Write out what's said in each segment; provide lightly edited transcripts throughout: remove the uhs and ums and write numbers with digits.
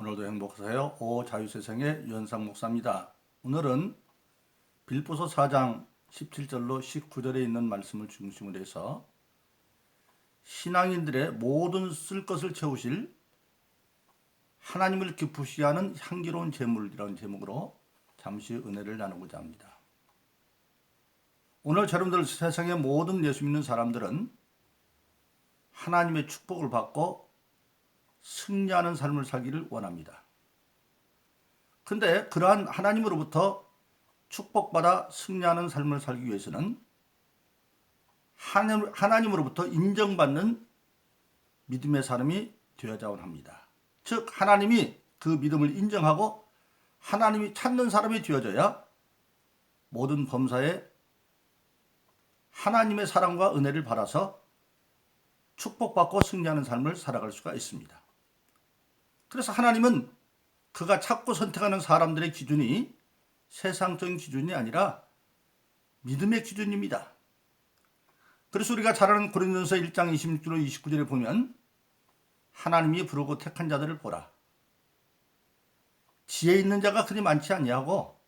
오늘도 행복하세요. 오자유세상의 유현상 목사입니다. 오늘은 빌보서 4장 17절로 19절에 있는 말씀을 중심으로 해서 신앙인들의 모든 쓸 것을 채우실 하나님을 기쁘시게 하는 향기로운 재물이라는 제목으로 잠시 은혜를 나누고자 합니다. 오늘 여러분들 세상의 모든 예수 믿는 사람들은 하나님의 축복을 받고 승리하는 삶을 살기를 원합니다. 그런데 그러한 하나님으로부터 축복받아 승리하는 삶을 살기 위해서는 하나님으로부터 인정받는 믿음의 사람이 되어야만 합니다. 즉 하나님이 그 믿음을 인정하고 하나님이 찾는 사람이 되어져야 모든 범사에 하나님의 사랑과 은혜를 받아서 축복받고 승리하는 삶을 살아갈 수가 있습니다. 그래서 하나님은 그가 찾고 선택하는 사람들의 기준이 세상적인 기준이 아니라 믿음의 기준입니다. 그래서 우리가 잘 아는 고린도전서 1장 26절 29절에 보면 하나님이 부르고 택한 자들을 보라. 지혜 있는 자가 그리 많지 아니하고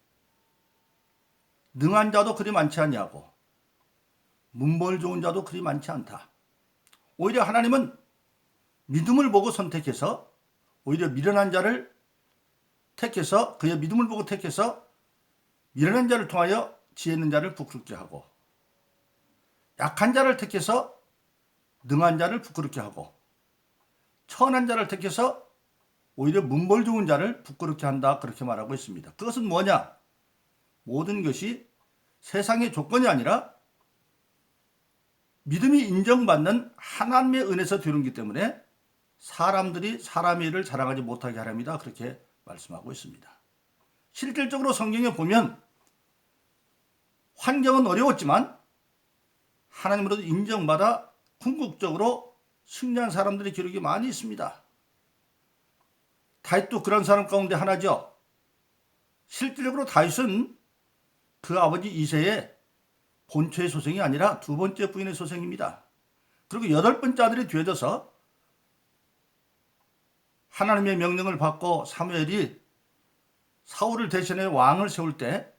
능한 자도 그리 많지 아니하고 문벌 좋은 자도 그리 많지 않다. 오히려 하나님은 믿음을 보고 선택해서 오히려 미련한 자를 택해서 그의 믿음을 보고 택해서 미련한 자를 통하여 지혜 있는 자를 부끄럽게 하고 약한 자를 택해서 능한 자를 부끄럽게 하고 천한 자를 택해서 오히려 문벌 좋은 자를 부끄럽게 한다 그렇게 말하고 있습니다. 그것은 뭐냐? 모든 것이 세상의 조건이 아니라 믿음이 인정받는 하나님의 은혜에서 되는 것이기 때문에 사람들이 사람의 일을 자랑하지 못하게 하랍니다. 그렇게 말씀하고 있습니다. 실질적으로 성경에 보면 환경은 어려웠지만 하나님으로부터 인정받아 궁극적으로 승리한 사람들의 기록이 많이 있습니다. 다윗도 그런 사람 가운데 하나죠. 실질적으로 다윗은 그 아버지 이새의 본처의 소생이 아니라 두 번째 부인의 소생입니다. 그리고 여덟 번째 아들이 되어져서 하나님의 명령을 받고 사무엘이 사울을 대신해 왕을 세울 때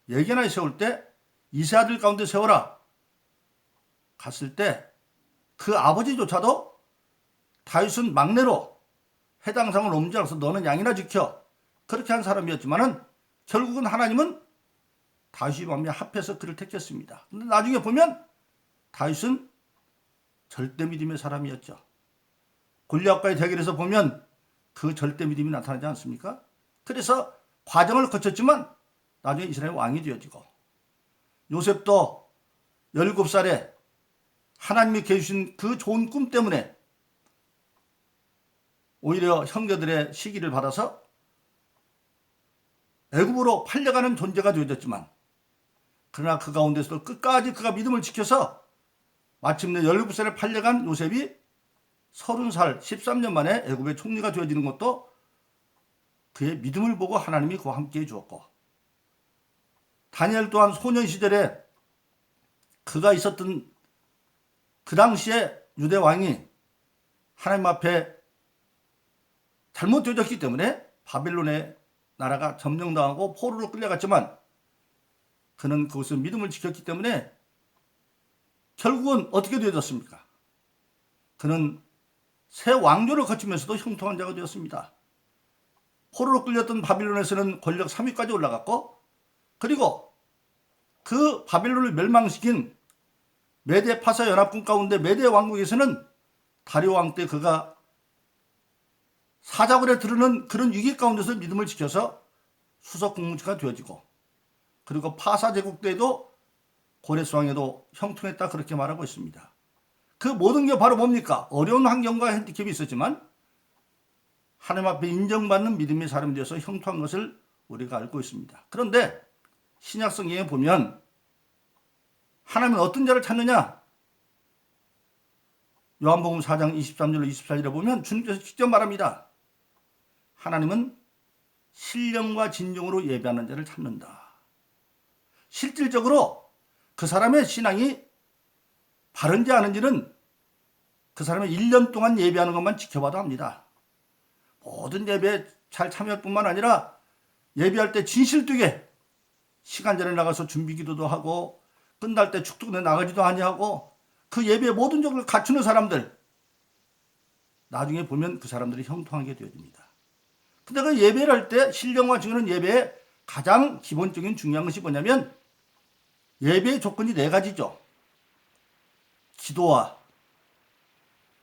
예견하에 세울 때 이세 아들 가운데 세워라 갔을 때 그 아버지조차도 다윗은 막내로 해당 상을 옮겨서 너는 양이나 지켜 그렇게 한 사람이었지만은 결국은 하나님은 다윗이 마음에 합해서 그를 택했습니다. 근데 나중에 보면 다윗은 절대 믿음의 사람이었죠. 골리앗과의 대결에서 보면 그 절대 믿음이 나타나지 않습니까? 그래서 과정을 거쳤지만 나중에 이스라엘 왕이 되어지고 요셉도 17살에 하나님이 주신 그 좋은 꿈 때문에 오히려 형제들의 시기를 받아서 애굽으로 팔려가는 존재가 되어졌지만 그러나 그 가운데서도 끝까지 그가 믿음을 지켜서 마침내 17살에 팔려간 요셉이 30살 13년 만에 애굽의 총리가 되어지는 것도 그의 믿음을 보고 하나님이 그와 함께 해주었고 다니엘 또한 소년 시절에 그가 있었던 그 당시에 유대 왕이 하나님 앞에 잘못되어졌기 때문에 바벨론의 나라가 점령당하고 포로로 끌려갔지만 그는 그것을 믿음을 지켰기 때문에 결국은 어떻게 되어졌습니까? 그는 새 왕조를 거치면서도 형통한 자가 되었습니다. 포로로 끌렸던 바빌론에서는 권력 3위까지 올라갔고 그리고 그 바빌론을 멸망시킨 메데 파사 연합군 가운데 메데 왕국에서는 다리오 왕 때 그가 사자굴에 들르는 그런 위기 가운데서 믿음을 지켜서 수석 국무치가 되어지고 그리고 파사 제국 때에도 고레스 왕에도 형통했다 그렇게 말하고 있습니다. 그 모든 게 바로 뭡니까? 어려운 환경과 핸디캡이 있었지만 하나님 앞에 인정받는 믿음의 사람이 되어서 형통한 것을 우리가 알고 있습니다. 그런데 신약 성경에 보면 하나님은 어떤 자를 찾느냐? 요한복음 4장 23절로 24절에 보면 주님께서 직접 말합니다. 하나님은 신령과 진정으로 예배하는 자를 찾는다. 실질적으로 그 사람의 신앙이 바른지 아닌지는 그 사람의 1년 동안 예배하는 것만 지켜봐도 합니다. 모든 예배에 잘 참여할 뿐만 아니라 예배할 때 진실되게 시간 전에 나가서 준비 기도도 하고 끝날 때 축도에 나가지도 아니하고 그 예배의 모든 적을 갖추는 사람들, 나중에 보면 그 사람들이 형통하게 되어집니다. 근데 그 예배를 할 때 신령과 증인은 예배의 가장 기본적인 중요한 것이 뭐냐면 예배의 조건이 네 가지죠. 기도와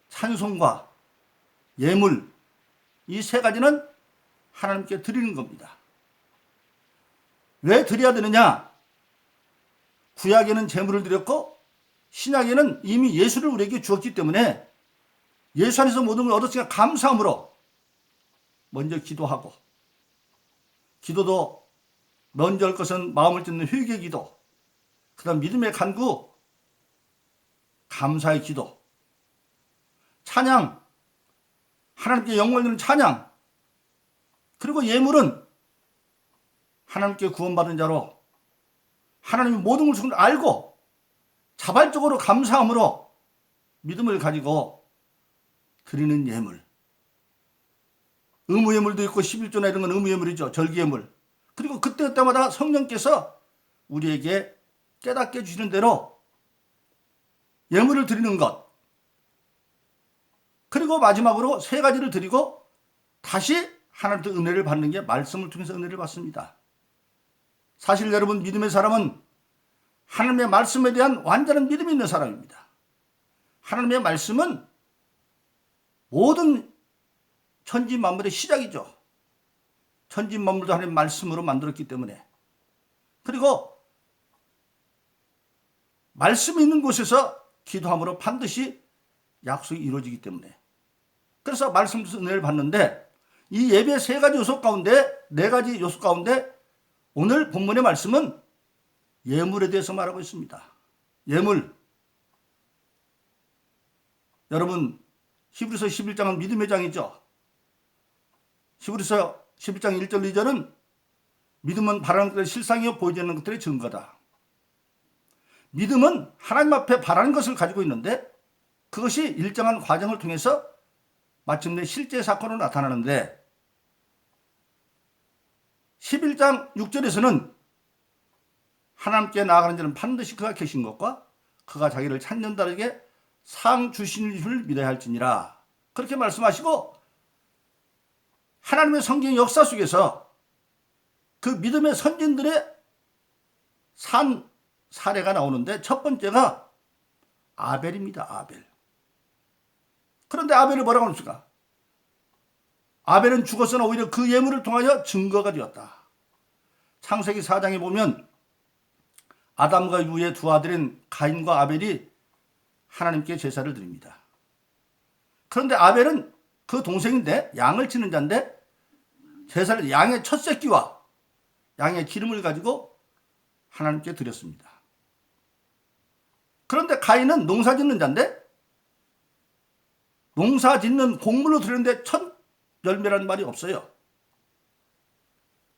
찬송과 예물, 이 세 가지는 하나님께 드리는 겁니다. 왜 드려야 되느냐? 구약에는 제물을 드렸고 신약에는 이미 예수를 우리에게 주었기 때문에 예수 안에서 모든 걸 얻었으니까 감사함으로 먼저 기도하고, 기도도 먼저 할 것은 마음을 찢는 회개의 기도, 그 다음 믿음의 간구, 감사의 기도, 찬양, 하나님께 영광을 드리는 찬양, 그리고 예물은 하나님께 구원받은 자로 하나님의 모든 것을 알고 자발적으로 감사함으로 믿음을 가지고 드리는 예물. 의무예물도 있고 11조나 이런 건 의무예물이죠. 절기예물. 그리고 그때마다 성령께서 우리에게 깨닫게 주시는 대로 예물을 드리는 것. 그리고 마지막으로 세 가지를 드리고 다시 하나님께 은혜를 받는 게 말씀을 통해서 은혜를 받습니다. 사실 여러분, 믿음의 사람은 하나님의 말씀에 대한 완전한 믿음이 있는 사람입니다. 하나님의 말씀은 모든 천지 만물의 시작이죠. 천지 만물도 하나님의 말씀으로 만들었기 때문에. 그리고 말씀이 있는 곳에서 기도함으로 반드시 약속이 이루어지기 때문에. 그래서 말씀에서 은혜를 받는데 이 예배의 세 가지 요소 가운데, 네 가지 요소 가운데 오늘 본문의 말씀은 예물에 대해서 말하고 있습니다. 예물. 여러분, 히브리서 11장은 믿음의 장이죠. 히브리서 11장 1절 2절은 믿음은 바라는 것들의 실상이요 보이지 않는 것들의 증거다. 믿음은 하나님 앞에 바라는 것을 가지고 있는데 그것이 일정한 과정을 통해서 마침내 실제 사건으로 나타나는데 11장 6절에서는 하나님께 나아가는 자는 반드시 그가 계신 것과 그가 자기를 찾는 자에게 상 주시는 줄 믿어야 할지니라. 그렇게 말씀하시고 하나님의 성경 역사 속에서 그 믿음의 선진들의 산 사례가 나오는데 첫 번째가 아벨입니다. 아벨. 그런데 아벨을 뭐라고 합니까? 아벨은 죽었으나 오히려 그 예물을 통하여 증거가 되었다. 창세기 4장에 보면 아담과 이브의 두 아들인 가인과 아벨이 하나님께 제사를 드립니다. 그런데 아벨은 그 동생인데 양을 치는 자인데 제사를 양의 첫 새끼와 양의 기름을 가지고 하나님께 드렸습니다. 그런데 가인은 농사 짓는 자인데 농사 짓는 곡물로 드렸는데 첫 열매라는 말이 없어요.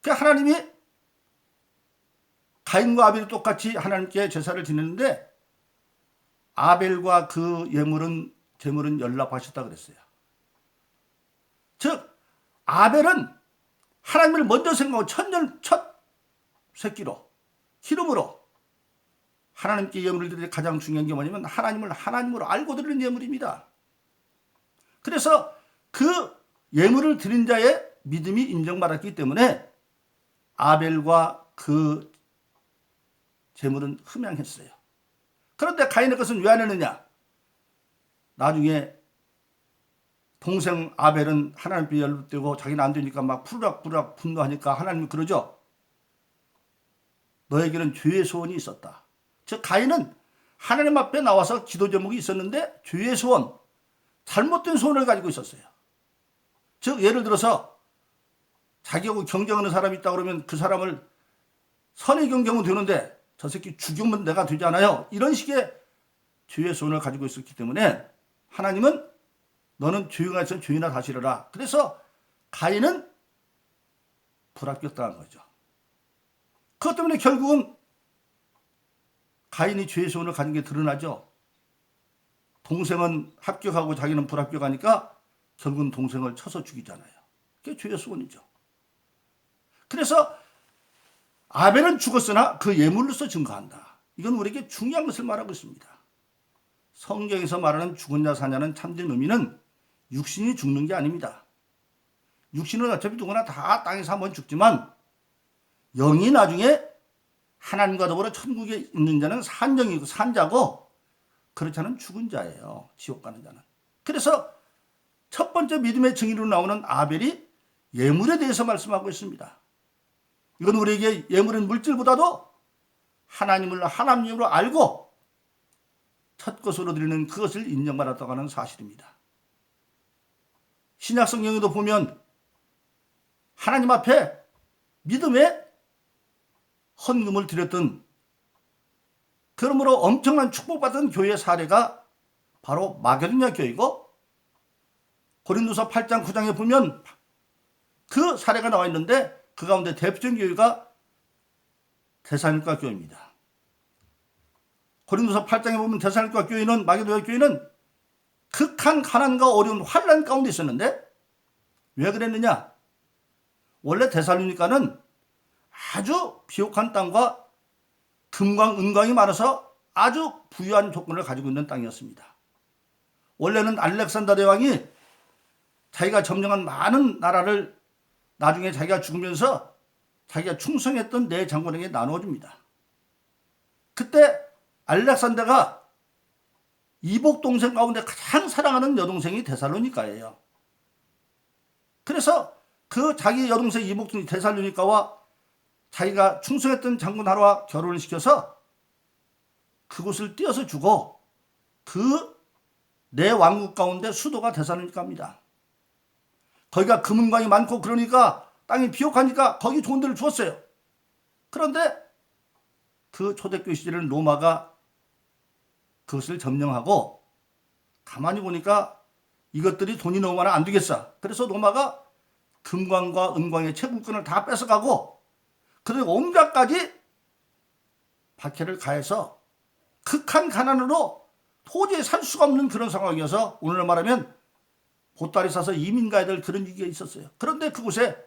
그 하나님이 가인과 아벨이 똑같이 하나님께 제사를 지냈는데 아벨과 그 제물은 연락하셨다 그랬어요. 즉 아벨은 하나님을 먼저 생각하고 첫 새끼로 기름으로 하나님께 예물을 드릴 때 가장 중요한 게 뭐냐면 하나님으로 알고 드리는 예물입니다. 그래서 그 예물을 드린 자의 믿음이 인정받았기 때문에 아벨과 그 제물은 흠양했어요. 그런데 가인의 것은 왜 안 했느냐? 나중에 동생 아벨은 하나님께 연락되고 자기는 안 되니까 막 푸르락푸르락 분노하니까 하나님이 그러죠. 너에게는 죄의 소원이 있었다. 즉 가인은 하나님 앞에 나와서 기도 제목이 있었는데 죄의 소원, 잘못된 소원을 가지고 있었어요. 즉 예를 들어서 자기하고 경쟁하는 사람이 있다 그러면 그 사람을 선의 경쟁은 되는데 저 새끼 죽이면 내가 되지 않아요. 이런 식의 죄의 소원을 가지고 있었기 때문에 하나님은 너는 죄인에서 죄인아 다스려라. 그래서 가인은 불합격당한 거죠. 그것 때문에 결국은 가인이 죄의 소원을 가진 게 드러나죠. 동생은 합격하고 자기는 불합격하니까 결국은 동생을 쳐서 죽이잖아요. 그게 죄의 소원이죠. 그래서 아벨은 죽었으나 그 예물로서 증거한다. 이건 우리에게 중요한 것을 말하고 있습니다. 성경에서 말하는 죽은 자 사냐는 참된 의미는 육신이 죽는 게 아닙니다. 육신은 어차피 누구나 다 땅에서 한번 죽지만 영이 나중에 하나님과 더불어 천국에 있는 자는 산정이고 산자고 그렇지 않은 죽은 자예요. 지옥 가는 자는. 그래서 첫 번째 믿음의 증인으로 나오는 아벨이 예물에 대해서 말씀하고 있습니다. 이건 우리에게 예물은 물질보다도 하나님을 하나님으로 알고 첫 것으로 드리는 그것을 인정받았다고 하는 사실입니다. 신약 성경에도 보면 하나님 앞에 믿음의 헌금을 드렸던, 그러므로 엄청난 축복받은 교회 사례가 바로 마게도냐 교회이고, 고린도서 8장 9장에 보면 그 사례가 나와 있는데 그 가운데 대표적인 교회가 데살로니가 교회입니다. 고린도서 8장에 보면 데살로니가 교회는, 마게도냐 교회는 극한 가난과 어려운 환난 가운데 있었는데 왜 그랬느냐? 원래 데살로니가는 아주 비옥한 땅과 금광, 은광이 많아서 아주 부유한 조건을 가지고 있는 땅이었습니다. 원래는 알렉산더 대왕이 자기가 점령한 많은 나라를 나중에 자기가 죽으면서 자기가 충성했던 네 장군에게 나누어줍니다. 그때 알렉산더가 이복 동생 가운데 가장 사랑하는 여동생이 데살로니가예요. 그래서 그 자기 여동생 이복 동생 데살로니가와 자기가 충성했던 장군 하루와 결혼을 시켜서 그곳을 띄어서 주고 그 네 왕국 가운데 수도가 데살로니가입니다. 거기가 금은광이 많고 그러니까 땅이 비옥하니까 거기 좋은 데를 주었어요. 그런데 그 초대교회 시절에는 로마가 그것을 점령하고 가만히 보니까 이것들이 돈이 너무 많아 안 되겠어. 그래서 로마가 금광과 은광의 채굴권을 다 뺏어가고 그리고 온갖까지 박해를 가해서 극한 가난으로 도저히 살 수가 없는 그런 상황이어서 오늘날 말하면 보따리 싸서 이민 가야 될 그런 위기가 있었어요. 그런데 그곳에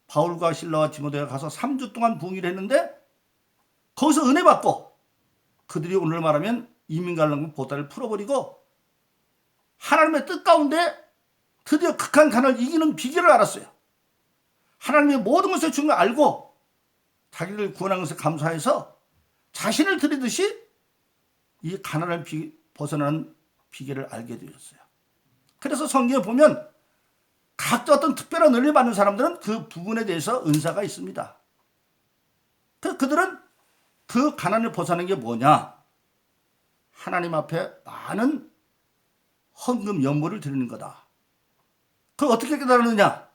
바울과 실라와 디모데가 가서 3주 동안 부흥을 했는데 거기서 은혜 받고 그들이 오늘 말하면 이민 가려는 보따리를 풀어버리고 하나님의 뜻 가운데 드디어 극한 가난을 이기는 비결을 알았어요. 하나님의 모든 것을 준 걸 알고 자기를 구원한 것을 감사해서 자신을 드리듯이 이 가난을 벗어나는 비결을 알게 되었어요. 그래서 성경에 보면 각자 어떤 특별한 은혜를 받는 사람들은 그 부분에 대해서 은사가 있습니다. 그들은 그 가난을 벗어나는 게 뭐냐? 하나님 앞에 많은 헌금 연물을 드리는 거다. 그걸 어떻게 깨달았느냐?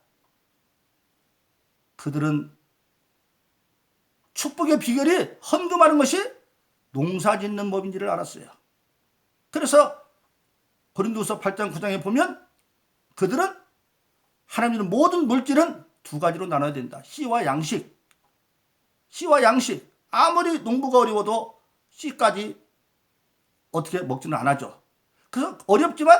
그들은 축복의 비결이 헌금하는 것이 농사 짓는 법인지를 알았어요. 그래서 고린도서 8장 9장에 보면 그들은 하나님의 모든 물질은 두 가지로 나눠야 된다. 씨와 양식. 씨와 양식. 아무리 농부가 어려워도 씨까지 어떻게 먹지는 않아죠. 그래서 어렵지만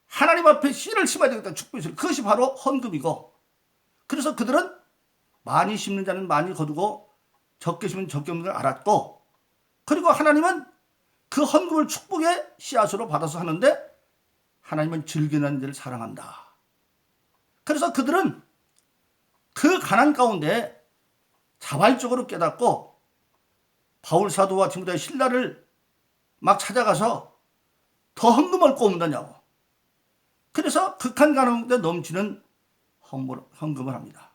하나님 앞에 씨를 심어야 되겠다. 축복의 씨. 그것이 바로 헌금이고, 그래서 그들은 많이 심는 자는 많이 거두고 적게 심는 적게 없는 걸 알았고, 그리고 하나님은 그 헌금을 축복의 씨앗으로 받아서 하는데 하나님은 즐기는 자를 사랑한다. 그래서 그들은 그 가난 가운데 자발적으로 깨닫고 바울 사도와 디모데 신라를 막 찾아가서 더 헌금을 꼬문다냐고. 그래서 극한 가난 가운데 넘치는 헌금을 합니다.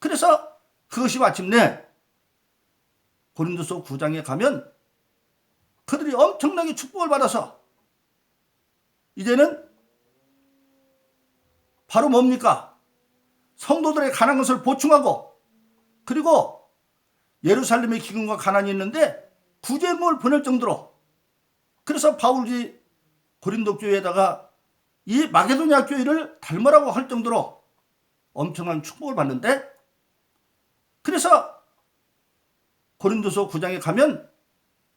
그래서 그것이 마침내 고린도서 9장에 가면 그들이 엄청나게 축복을 받아서 이제는 바로 뭡니까? 성도들의 가난한 것을 보충하고, 그리고 예루살렘의 기근과 가난이 있는데 구제물을 보낼 정도로, 그래서 바울이 고린도 교회에다가 이 마게도냐 교회를 닮으라고 할 정도로 엄청난 축복을 받는데, 그래서 고린도서 9장에 가면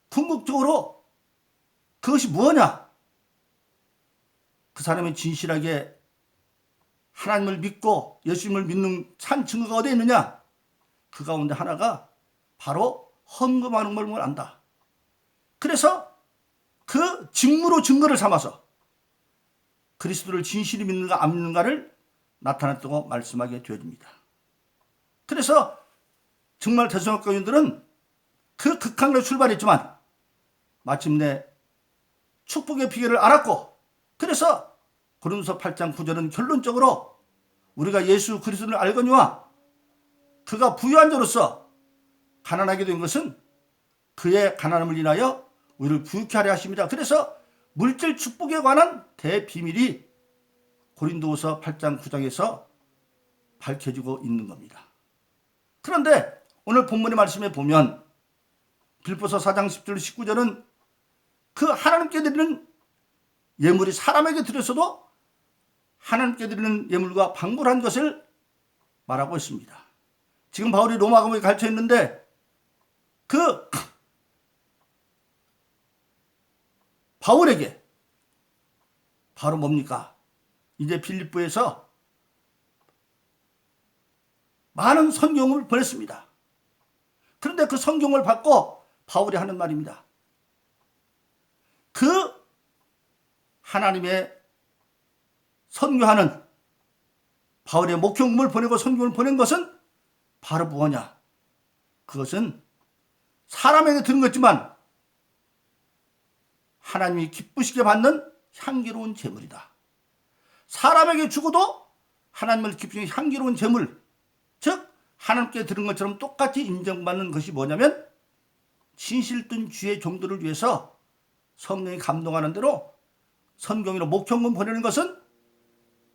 궁극적으로 그것이 뭐냐? 그 사람이 진실하게 하나님을 믿고 예수님을 믿는 산 증거가 어디에 있느냐? 그 가운데 하나가 바로 헌금하는 걸 안다. 그래서 그 직무로 증거를 삼아서 그리스도를 진실히 믿는가 안 믿는가를 나타냈다고 말씀하게 되어집니다. 그래서 정말 대성역 교인들은 그 극한으로 출발했지만 마침내 축복의 비결을 알았고, 그래서 고린도서 8장 9절은 결론적으로 우리가 예수 그리스도를 알거니와 그가 부유한 자로서 가난하게 된 것은 그의 가난함을 인하여 우리를 부유케 하려 하십니다. 그래서 물질 축복에 관한 대비밀이 고린도서 8장 9장에서 밝혀지고 있는 겁니다. 그런데 오늘 본문의 말씀에 보면 빌립보서 4장 10절 19절은 그 하나님께 드리는 예물이 사람에게 드렸어도 하나님께 드리는 예물과 방불한 것을 말하고 있습니다. 지금 바울이 로마 감옥에 갇혀 있는데 그 바울에게 바로 뭡니까? 이제 빌립보에서 많은 성경을 보냈습니다. 그런데 그 성경을 받고 바울이 하는 말입니다. 그 하나님의 선교하는 바울의 목회금을 보내고 선교를 보낸 것은 바로 무엇이냐? 그것은 사람에게 드는 것지만 하나님이 기쁘시게 받는 향기로운 제물이다. 사람에게 주고도 하나님을 기쁘시게 향기로운 제물, 즉 하나님께 드린 것처럼 똑같이 인정받는 것이 뭐냐면 진실된 주의 종들을 위해서 성령이 감동하는 대로 선경으로 목형금 보내는 것은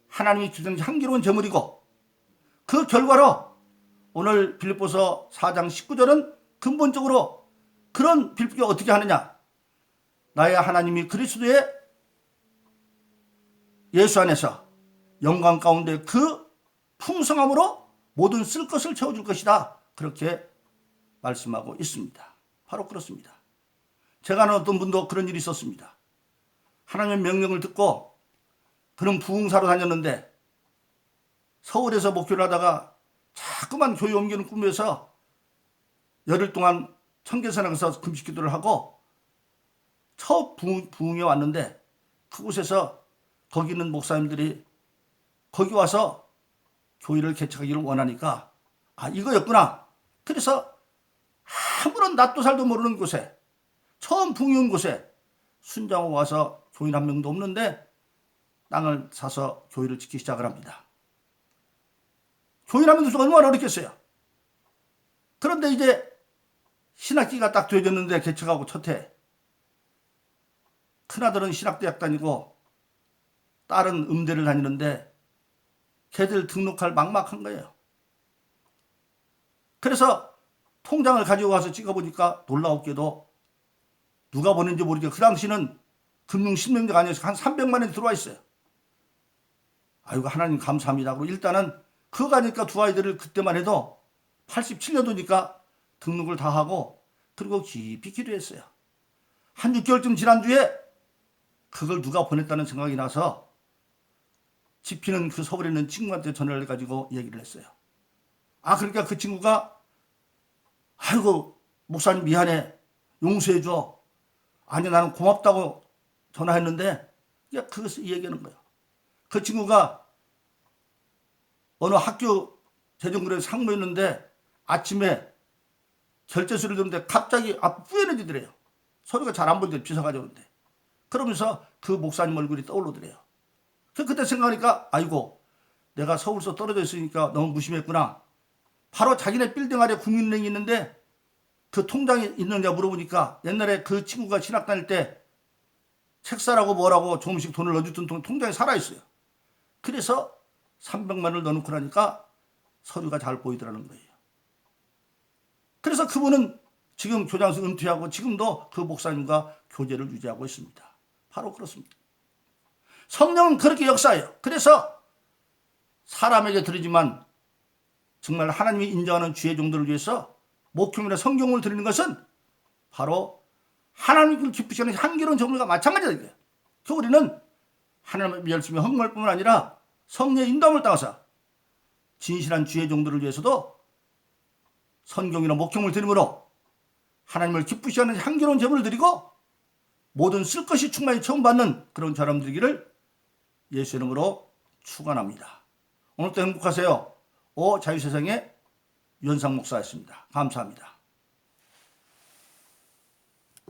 하나님이 주신 향기로운 제물이고, 그 결과로 오늘 빌립보서 4장 19절은 근본적으로 그런 빌립보가 어떻게 하느냐? 나의 하나님이 그리스도의 예수 안에서 영광 가운데 그 풍성함으로 모든 쓸 것을 채워줄 것이다. 그렇게 말씀하고 있습니다. 바로 그렇습니다. 제가 아는 어떤 분도 그런 일이 있었습니다. 하나님의 명령을 듣고 그는 부흥사로 다녔는데 서울에서 목회를 하다가 자꾸만 교회 옮기는 꿈에서 열흘 동안 청계산에 가서 금식기도를 하고 첫 부흥에 왔는데 그곳에서 거기 있는 목사님들이 거기 와서 교회를 개척하기를 원하니까 이거였구나. 그래서 아무런 낯도 살도 모르는 곳에 처음 부흥이 온 곳에 순장하고 와서 교인 한 명도 없는데 땅을 사서 교회를 짓기 시작을 합니다. 교인 한 명도 얼마나 어렵겠어요. 그런데 이제 신학기가 딱 되어졌는데 개척하고 첫 해 큰아들은 신학대학 다니고 딸은 음대를 다니는데 걔들 등록할 막막한 거예요. 그래서 통장을 가지고 와서 찍어보니까 놀라웠게도 누가 보낸지 모르게 그 당시는 금융실명제가 아니어서 한 300만 원이 들어와 있어요. 아이고 하나님 감사합니다. 그리고 일단은 그거 가니까 두 아이들을 그때만 해도 87년도니까 등록을 다 하고 그리고 깊이 기도했어요. 한 6개월쯤 지난 뒤에 그걸 누가 보냈다는 생각이 나서 집히는 그 서울에 있는 친구한테 전화를 해가지고 얘기를 했어요. 그러니까 그 친구가 아이고 목사님 미안해 용서해줘. 아니 나는 고맙다고 전화했는데 그것을 얘기하는 거예요. 그 친구가 어느 학교 재정그룹에 상무였는데 아침에 결제 소리를 듣는데 갑자기 뿌연해지더래요. 소리가 잘 안 보이는데 비서 가져오는데 그러면서 그 목사님 얼굴이 떠오르더래요. 그때 생각하니까 아이고 내가 서울서 떨어져 있으니까 너무 무심했구나. 바로 자기네 빌딩 아래 국민은행이 있는데 그 통장이 있느냐 물어보니까 옛날에 그 친구가 신학 다닐 때 책 사라고 뭐라고 조금씩 돈을 넣어주던 통장이 살아있어요. 그래서 300만 원을 넣어놓고 나니까 서류가 잘 보이더라는 거예요. 그래서 그분은 지금 교장에서 은퇴하고 지금도 그 목사님과 교제를 유지하고 있습니다. 바로 그렇습니다. 성령은 그렇게 역사해요. 그래서 사람에게 드리지만 정말 하나님이 인정하는 주의 종들을 위해서 목욕이나 성경을 드리는 것은 바로 하나님을 기쁘시게 하는 향기로운 제물과 마찬가지다. 이거예요. 우리는 하나님의 열심히 헌금할 뿐만 아니라 성령의 인도함을 따라서 진실한 주의 종들을 위해서도 선경이나 목경을 드림으로 하나님을 기쁘시 하는 향기로운 제물을 드리고 모든 쓸 것이 충만히 처음받는 그런 사람 되기를 예수 이름으로 축원합니다. 오늘도 행복하세요. 자유세상의 유현상 목사였습니다. 감사합니다.